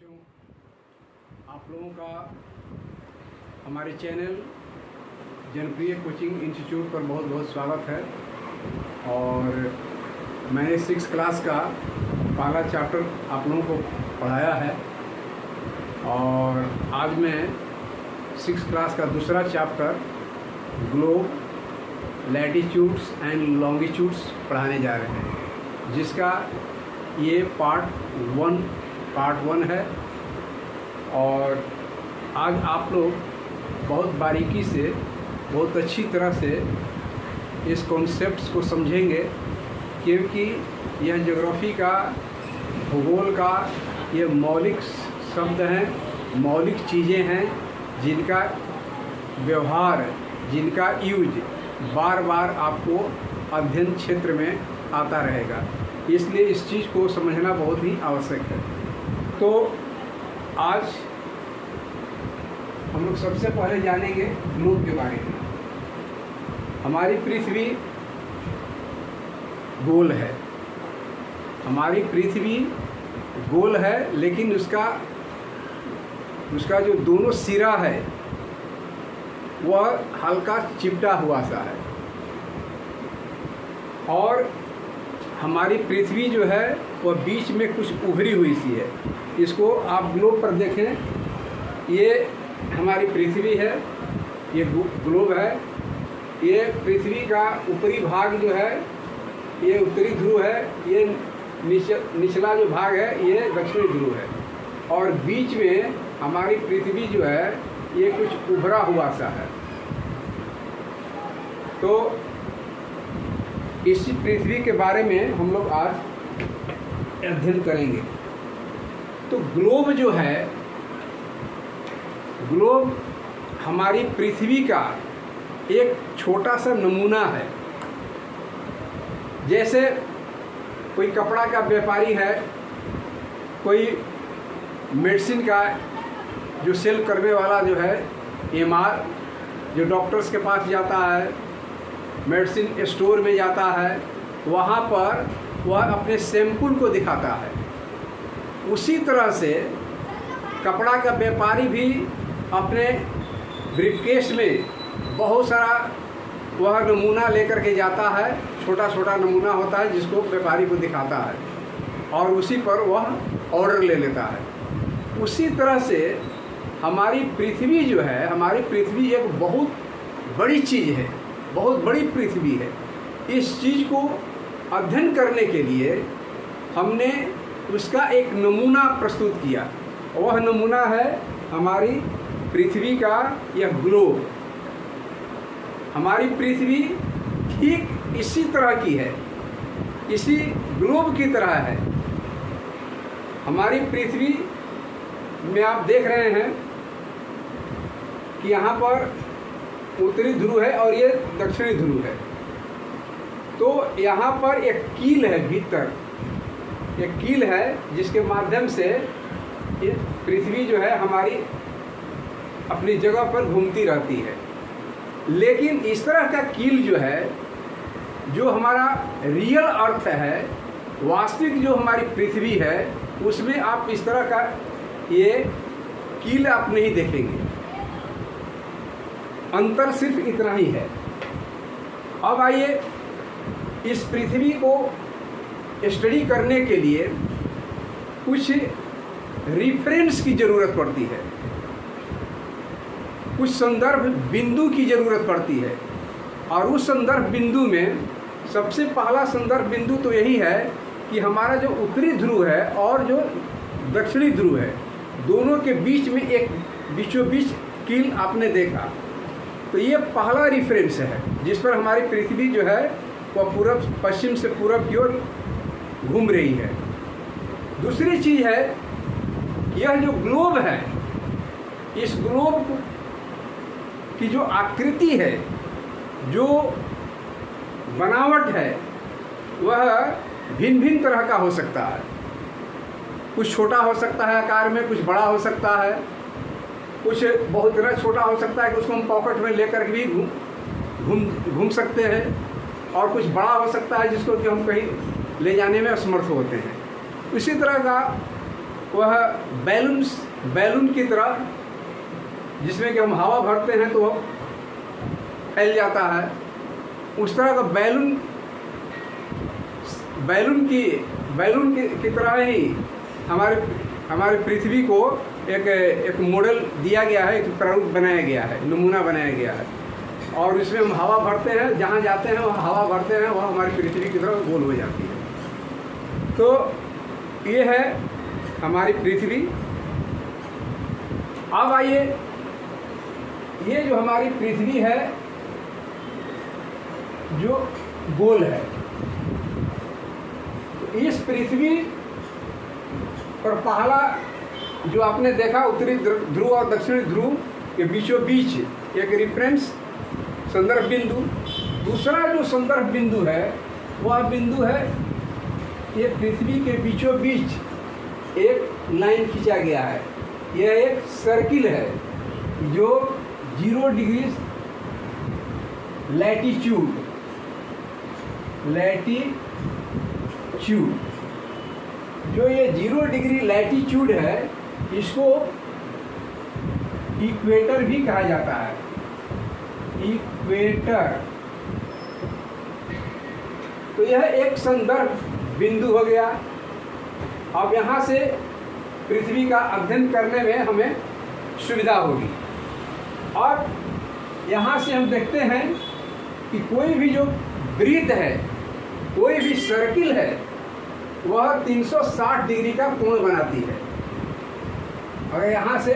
बच्चों, आप लोगों का हमारे चैनल जनप्रिय कोचिंग इंस्टीट्यूट पर बहुत बहुत स्वागत है। और मैंने 6 क्लास का पहला चैप्टर आप लोगों को पढ़ाया है और आज मैं 6 क्लास का दूसरा chapter globe, latitudes and longitudes पढ़ाने जा रहे हैं, जिसका ये पार्ट 1 है। और आज आप लोग बहुत बारीकी से, बहुत अच्छी तरह से इस कॉन्सेप्ट्स को समझेंगे, क्योंकि यह ज्योग्राफी का, भूगोल का ये मौलिक शब्द हैं, मौलिक चीज़ें हैं, जिनका व्यवहार, जिनका यूज बार बार आपको अध्ययन क्षेत्र में आता रहेगा। इसलिए इस चीज़ को समझना बहुत ही आवश्यक है। तो आज हम लोग सबसे पहले जानेंगे ग्लोब के बारे में। हमारी पृथ्वी गोल है, हमारी पृथ्वी गोल है, लेकिन उसका जो दोनों सिरा है वह हल्का चिपटा हुआ सा है। और हमारी पृथ्वी जो है वह बीच में कुछ उभरी हुई सी है। इसको आप ग्लोब पर देखें, ये हमारी पृथ्वी है, ये ग्लोब है। ये पृथ्वी का ऊपरी भाग जो है ये उत्तरी ध्रुव है, ये निचला जो भाग है ये दक्षिणी ध्रुव है, और बीच में हमारी पृथ्वी जो है ये कुछ उभरा हुआ सा है। तो इस पृथ्वी के बारे में हम लोग आज अध्ययन करेंगे। तो ग्लोब जो है, ग्लोब हमारी पृथ्वी का एक छोटा सा नमूना है। जैसे कोई कपड़ा का व्यापारी है, कोई मेडिसिन का जो सेल करने वाला जो है एमआर, जो डॉक्टर्स के पास जाता है, मेडिसिन स्टोर में जाता है, वहाँ पर वह अपने सैंपल को दिखाता है। उसी तरह से कपड़ा का व्यापारी भी अपने ब्रीफकेस में बहुत सारा वह नमूना लेकर के जाता है, छोटा छोटा नमूना होता है जिसको व्यापारी को दिखाता है, और उसी पर वह ऑर्डर ले लेता है। उसी तरह से हमारी पृथ्वी जो है, हमारी पृथ्वी एक बहुत बड़ी चीज़ है, बहुत बड़ी पृथ्वी है। इस चीज़ को अध्ययन करने के लिए हमने उसका एक नमूना प्रस्तुत किया। वह नमूना है हमारी पृथ्वी का यह ग्लोब। हमारी पृथ्वी ठीक इसी तरह की है, इसी ग्लोब की तरह है। हमारी पृथ्वी में आप देख रहे हैं कि यहाँ पर उत्तरी ध्रुव है और ये दक्षिणी ध्रुव है। तो यहाँ पर एक कील है, भीतर एक कील है जिसके माध्यम से ये पृथ्वी जो है हमारी अपनी जगह पर घूमती रहती है। लेकिन इस तरह का कील जो है, जो हमारा रियल अर्थ है, वास्तविक जो हमारी पृथ्वी है, उसमें आप इस तरह का ये कील आप नहीं देखेंगे। अंतर सिर्फ इतना ही है। अब आइए, इस पृथ्वी को स्टडी करने के लिए कुछ रिफरेंस की ज़रूरत पड़ती है, कुछ संदर्भ बिंदु की ज़रूरत पड़ती है। और उस संदर्भ बिंदु में सबसे पहला संदर्भ बिंदु तो यही है कि हमारा जो उत्तरी ध्रुव है और जो दक्षिणी ध्रुव है, दोनों के बीच में एक बीचों बीच कील आपने देखा। तो ये पहला रिफरेंस है जिस पर हमारी पृथ्वी जो है वह पूरब, पश्चिम से पूरब की ओर घूम रही है। दूसरी चीज़ है, यह जो ग्लोब है, इस ग्लोब की जो आकृति है, जो बनावट है, वह भिन्न भिन्न तरह का हो सकता है। कुछ छोटा हो सकता है आकार में, कुछ बड़ा हो सकता है, कुछ बहुत इतना छोटा हो सकता है कि उसको हम पॉकेट में लेकर भी घूम सकते हैं, और कुछ बड़ा हो सकता है जिसको कि हम कहीं ले जाने में असमर्थ होते हैं। इसी तरह का वह बैलून की तरह, जिसमें कि हम हवा भरते हैं तो वह फैल जाता है, उस तरह का बैलून की तरह ही हमारे पृथ्वी को एक मॉडल दिया गया है, एक प्रारूप बनाया गया है, नमूना बनाया गया है। और इसमें हम हवा भरते हैं, जहाँ जाते हैं वहाँ हवा भरते हैं, वह हमारी पृथ्वी की तरह गोल हो जाती है। तो ये है हमारी पृथ्वी। अब आइए, ये जो हमारी पृथ्वी है जो गोल है, तो इस पृथ्वी पर पहला जो आपने देखा उत्तरी ध्रुव और दक्षिणी ध्रुव के बीचों बीच एक रेफरेंस संदर्भ बिंदु। दूसरा जो संदर्भ बिंदु है वह बिंदु है ये पृथ्वी के बीचों बीच एक लाइन खींचा गया है। यह एक सर्किल है जो 0 डिग्री लैटीट्यूड जो ये 0 डिग्री लैटीट्यूड है, इसको इक्वेटर भी कहा जाता है। इक्वेटर, तो यह एक संदर्भ बिंदु हो गया। अब यहाँ से पृथ्वी का अध्ययन करने में हमें सुविधा होगी। और यहाँ से हम देखते हैं कि कोई भी जो वृत्त है, कोई भी सर्किल है, वह 360 डिग्री का कोण बनाती है। अगर यहाँ से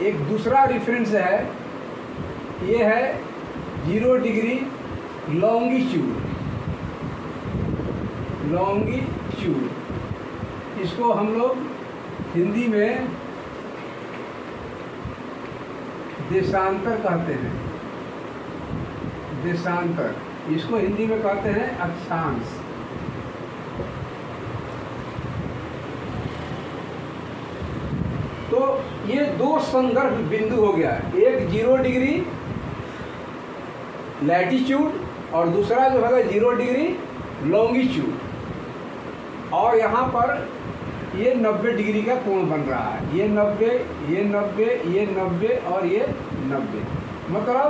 एक दूसरा रेफरेंस है, ये है 0 डिग्री लॉन्गिट्यूड। इसको हम लोग हिंदी में देशांतर कहते हैं। देशांतर, इसको हिंदी में कहते हैं अक्षांश। तो ये दो संदर्भ बिंदु हो गया, एक 0 डिग्री लैटीट्यूड और दूसरा जो है 0 डिग्री लॉन्गिट्यूड। और यहाँ पर ये 90 डिग्री का कोण बन रहा है। ये 90, ये 90, ये 90 और ये 90, मतलब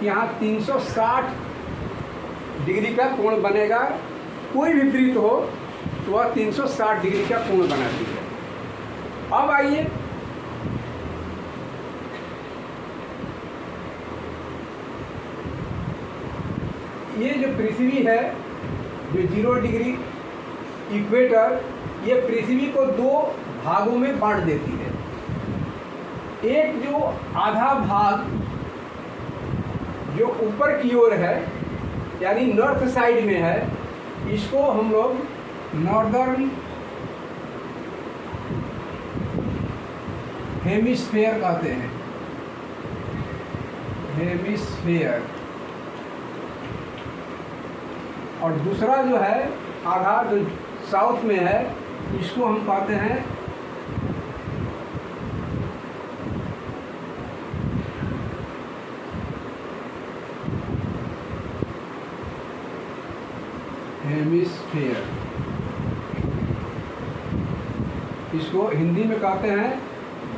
यहाँ 360 डिग्री का कोण बनेगा। कोई भी वृत्त हो तो वह 360 डिग्री का कोण बनाती है। अब आइए, ये जो पृथ्वी है जो 0 डिग्री इक्वेटर, ये पृथ्वी को 2 भागों में बांट देती है। एक जो आधा भाग जो ऊपर की ओर है, यानी नॉर्थ साइड में है, इसको हम लोग नॉर्दर्न हेमिस्फीयर कहते हैं। हेमिस्फीयर। और दूसरा जो है आधा जो साउथ में है, इसको हम कहते हैं हेमिस्फीयर। इसको हिंदी में कहते हैं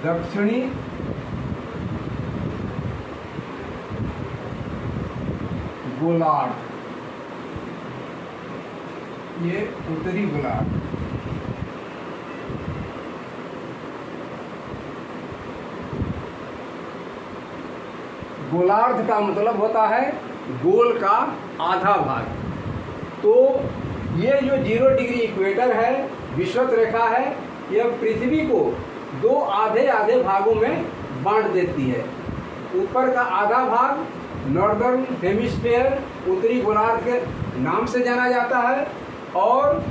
दक्षिणी गोलार्ध, ये उत्तरी गोलार्ध। गोलार्ध का मतलब होता है गोल का आधा भाग। तो ये जो 0 डिग्री इक्वेटर है, विषुवत रेखा है, यह पृथ्वी को 2 आधे आधे भागों में बांट देती है। ऊपर का आधा भाग नॉर्दर्न हेमिस्फीयर, उत्तरी गोलार्ध के नाम से जाना जाता है, और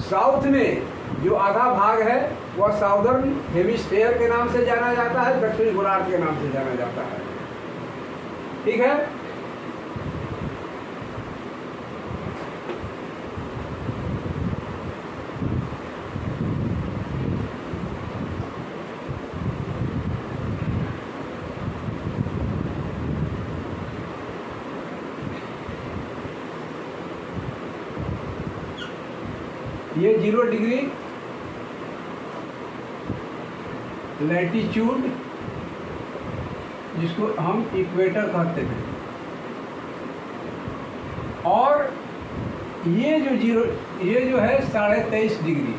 साउथ में जो आधा भाग है वह साउदर्न हेमिस्फीयर के नाम से जाना जाता है, दक्षिणी गोलार्ध के नाम से जाना जाता है। ठीक है। ये 0 डिग्री लैटीट्यूड, जिसको हम इक्वेटर कहते हैं, और ये जो है 23.5 डिग्री,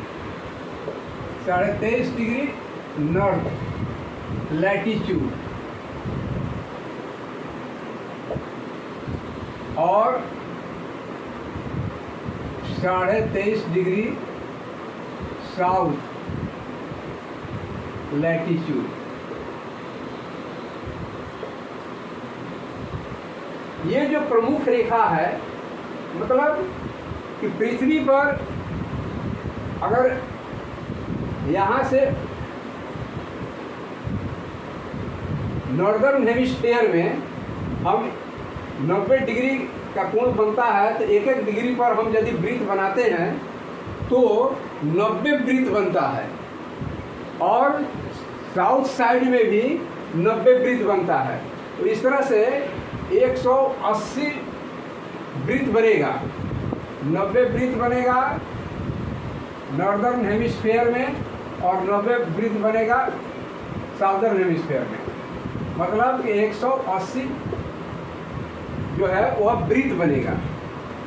23.5 डिग्री नॉर्थ लैटीट्यूड, और 23.5 डिग्री साउथ लैटीट्यूड। ये जो प्रमुख रेखा है, मतलब कि पृथ्वी पर अगर यहाँ से नॉर्दर्न हेमिस्फीयर में हम 90 डिग्री का कोण बनता है, तो एक एक डिग्री पर हम यदि वृत्त बनाते हैं तो 90 वृत्त बनता है, और साउथ साइड में भी 90 वृत्त बनता है। तो इस तरह से 180 वृत्त बनेगा, 90 वृत्त बनेगा नॉर्दर्न हेमिस्फीयर में, और 90 वृत्त बनेगा साउदर्न हेमिस्फीयर में। मतलब कि 180 जो है वह वृत्त बनेगा।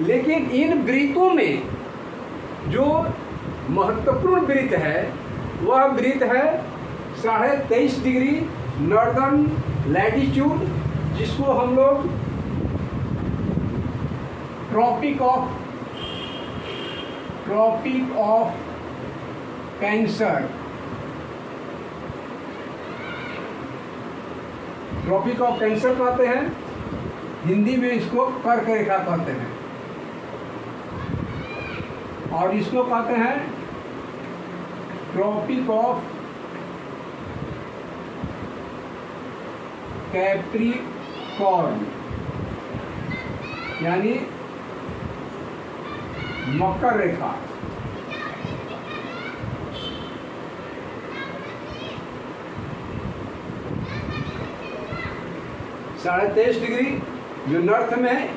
लेकिन इन वृत्तों में जो महत्वपूर्ण वृत्त है वह वृत्त है 23.5 डिग्री नॉर्दर्न लैटीट्यूड, जिसको हम लोग tropic of cancer, tropic of cancer कहते हैं, हिंदी में इसको कर्क रेखा कहते हैं, और इसको कहते हैं ट्रॉपिक ऑफ कैप्रिकॉर्न, यानी मकर रेखा। साढ़े 23 डिग्री जो नॉर्थ में है,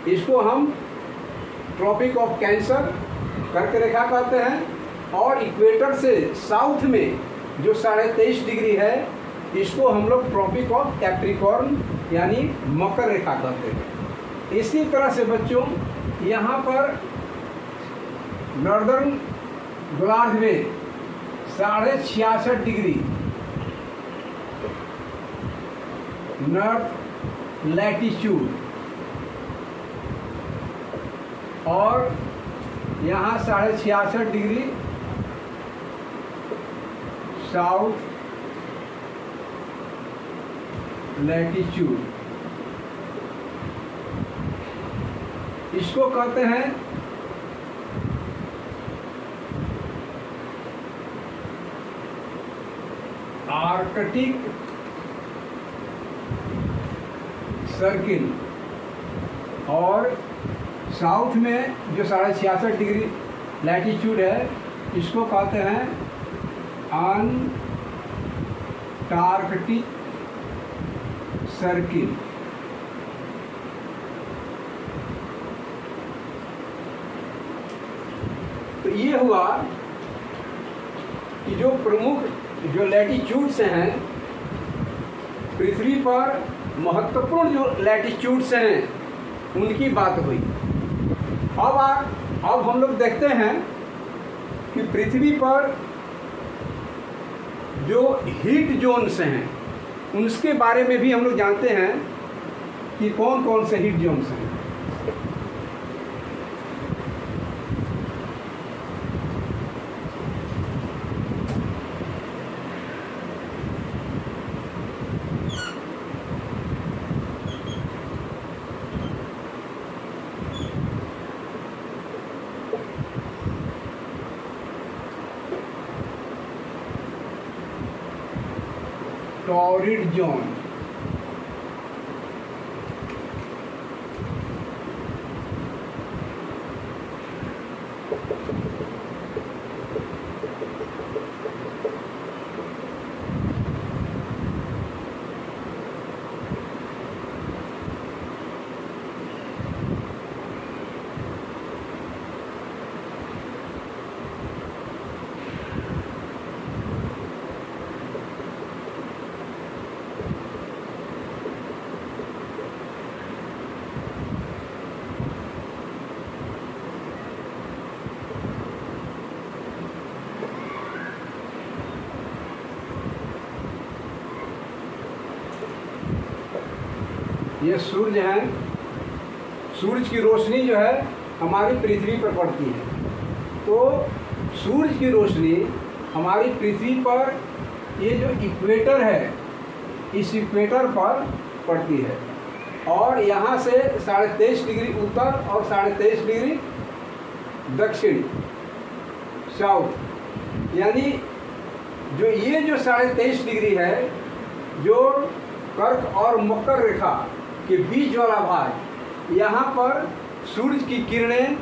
इसको हम ट्रॉपिक ऑफ कैंसर कर्क रेखा कहते हैं, और इक्वेटर से साउथ में जो 23.5 डिग्री है, इसको हम लोग ट्रॉपिक ऑफ कैप्रिकॉर्न यानी मकर रेखा कहते हैं। इसी तरह से बच्चों यहाँ पर नॉर्दर्न गोलार्ध में 66.5 डिग्री नॉर्थ लैटीट्यूड, और यहाँ 66.5 डिग्री साउथ लैटीट्यूड, इसको कहते हैं आर्कटिक सर्किल, और साउथ में जो 66.5 डिग्री लैटीट्यूड है, इसको कहते हैं अंटार्कटिक सर्किल। तो ये हुआ कि जो प्रमुख जो लैटीट्यूड्स हैं पृथ्वी पर, महत्वपूर्ण जो लैटीट्यूड्स हैं उनकी बात हुई। अब हम लोग देखते हैं कि पृथ्वी पर जो हीट जोन्स हैं उनके बारे में भी हम लोग जानते हैं कि कौन कौन से हीट जोन्स हैं। टॉरिड जोन, ये सूर्य हैं, सूरज की रोशनी जो है हमारी पृथ्वी पर पड़ती है। तो सूरज की रोशनी हमारी पृथ्वी पर ये जो इक्वेटर है, इस इक्वेटर पर पड़ती है और यहाँ से 23.5 डिग्री उत्तर और 23.5 डिग्री दक्षिण साउथ, यानी जो ये जो 23.5 डिग्री है, जो कर्क और मकर रेखा के बीच वाला भाग, यहाँ पर सूरज की किरणें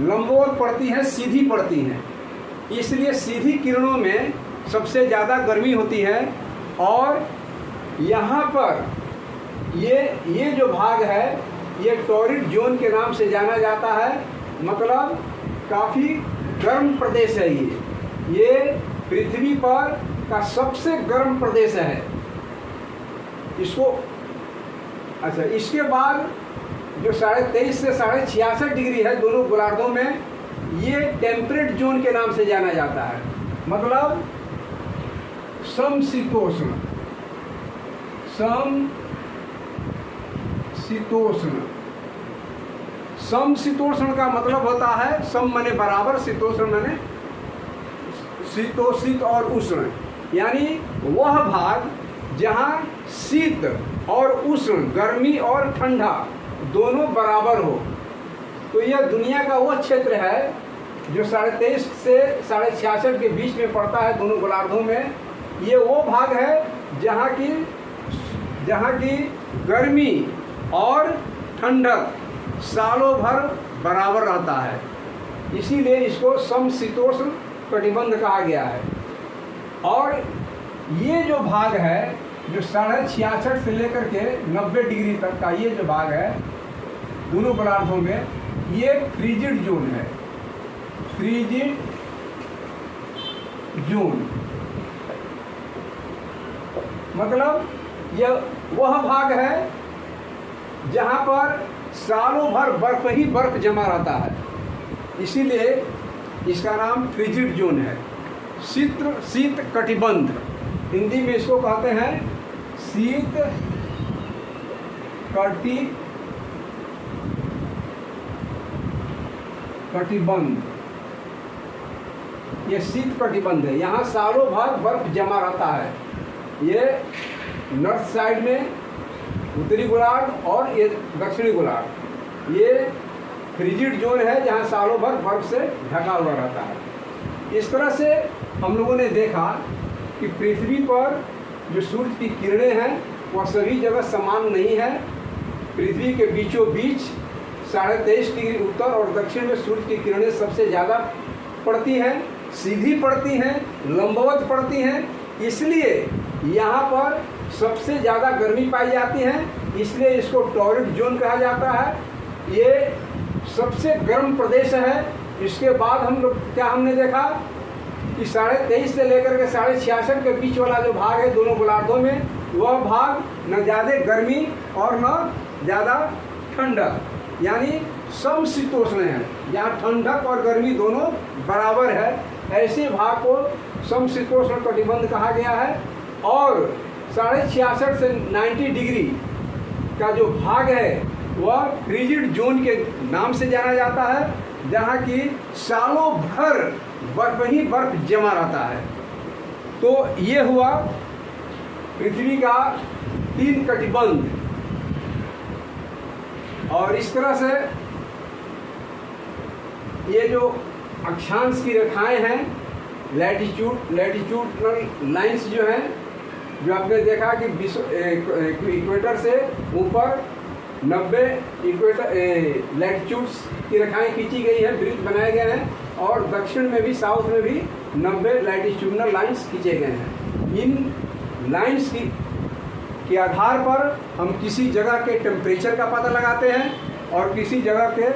लंबवत पड़ती हैं, सीधी पड़ती हैं। इसलिए सीधी किरणों में सबसे ज़्यादा गर्मी होती है और यहाँ पर ये जो भाग है ये टॉरिड जोन के नाम से जाना जाता है। मतलब काफ़ी गर्म प्रदेश है ये पृथ्वी पर का सबसे गर्म प्रदेश है इसको। अच्छा, इसके बाद जो 23.5 से 66.5 डिग्री है दोनों गोलार्धों में, ये टेम्परेट जोन के नाम से जाना जाता है। मतलब समशीतोष्ण, समशीतोष्ण का मतलब होता है, सम माने बराबर, शीतोष्ण माने शीतोष्ण और उष्ण, यानी वह भाग जहाँ शीत और उष्ण, गर्मी और ठंडा दोनों बराबर हो। तो यह दुनिया का वो क्षेत्र है जो 23.5 से 66.5 के बीच में पड़ता है दोनों गोलार्धों में। ये वो भाग है जहाँ की गर्मी और ठंडक सालों भर बराबर रहता है, इसीलिए इसको समशीतोष्ण कटिबंध कहा गया है। और ये जो भाग है जो 66.5 से लेकर के 90 डिग्री तक का ये जो भाग है दोनों गोलार्धों में, ये फ्रीजिड जोन है। फ्रीजिड जोन मतलब यह वह भाग है जहाँ पर सालों भर बर्फ ही बर्फ जमा रहता है, इसीलिए इसका नाम फ्रीजिड जोन है। शीत कटिबंध, हिंदी में इसको कहते हैं शीत कटिबंध। ये शीत कटिबंध है, यहाँ सालों भर बर्फ जमा रहता है। ये नॉर्थ साइड में उत्तरी गोलार्ध और ये दक्षिणी गोलार्ध, ये फ्रीजिड जोन है जहाँ सालों भर बर्फ से ढका हुआ रहता है। इस तरह से हम लोगों ने देखा कि पृथ्वी पर जो सूर्य की किरणें हैं वह सभी जगह समान नहीं है। पृथ्वी के बीचों बीच 23.5 डिग्री उत्तर और दक्षिण में सूर्य की किरणें सबसे ज़्यादा पड़ती हैं, सीधी पड़ती हैं, लंबवत पड़ती हैं, इसलिए यहाँ पर सबसे ज़्यादा गर्मी पाई जाती है, इसलिए इसको टॉरिड जोन कहा जाता है। ये सबसे गर्म प्रदेश है। इसके बाद हम लोग क्या हमने देखा कि 23.5 से लेकर के 66.5 के बीच वाला जो भाग है दोनों गोलार्धों में, वह भाग न ज़्यादा गर्मी और न ज़्यादा ठंडक, यानी समशीतोष्ण है, जहाँ ठंडक और गर्मी दोनों बराबर है। ऐसे भाग को समशीतोष्ण कटिबंध कहा गया है। और 66.5 से 90 डिग्री का जो भाग है वह फ्रीजिड जोन के नाम से जाना जाता है, जहाँ की सालों भर बर्फ ही बर्फ जमा रहता है। तो ये हुआ पृथ्वी का 3 कटिबंध। और इस तरह से ये जो अक्षांश की रेखाएं हैं, लैटिट्यूडनल लाइंस जो हैं, जो आपने देखा कि इक्वेटर से ऊपर 90 लैटिट्यूड्स की रेखाएं खींची गई हैं, वृत्त बनाए गए हैं, और दक्षिण में भी, साउथ में भी 90 लैटिट्यूडनल लाइंस खींचे गए हैं। इन लाइंस के आधार पर हम किसी जगह के टेम्परेचर का पता लगाते हैं और किसी जगह के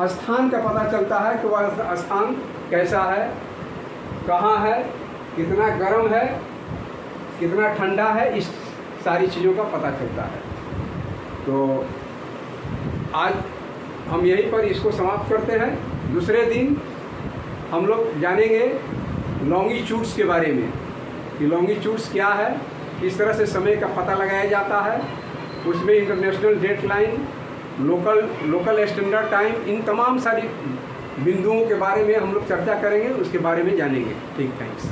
स्थान का पता चलता है कि वह स्थान कैसा है, कहाँ है, कितना गर्म है, कितना ठंडा है, इस सारी चीज़ों का पता चलता है। तो आज हम यहीं पर इसको समाप्त करते हैं। दूसरे दिन हम लोग जानेंगे लॉन्गिट्यूड्स के बारे में कि लॉन्गिट्यूड्स क्या है, किस तरह से समय का पता लगाया जाता है, उसमें international deadline, local standard time, इन तमाम सारी बिंदुओं के बारे में हम लोग चर्चा करेंगे, उसके बारे में जानेंगे। ठीक, थैंक्स।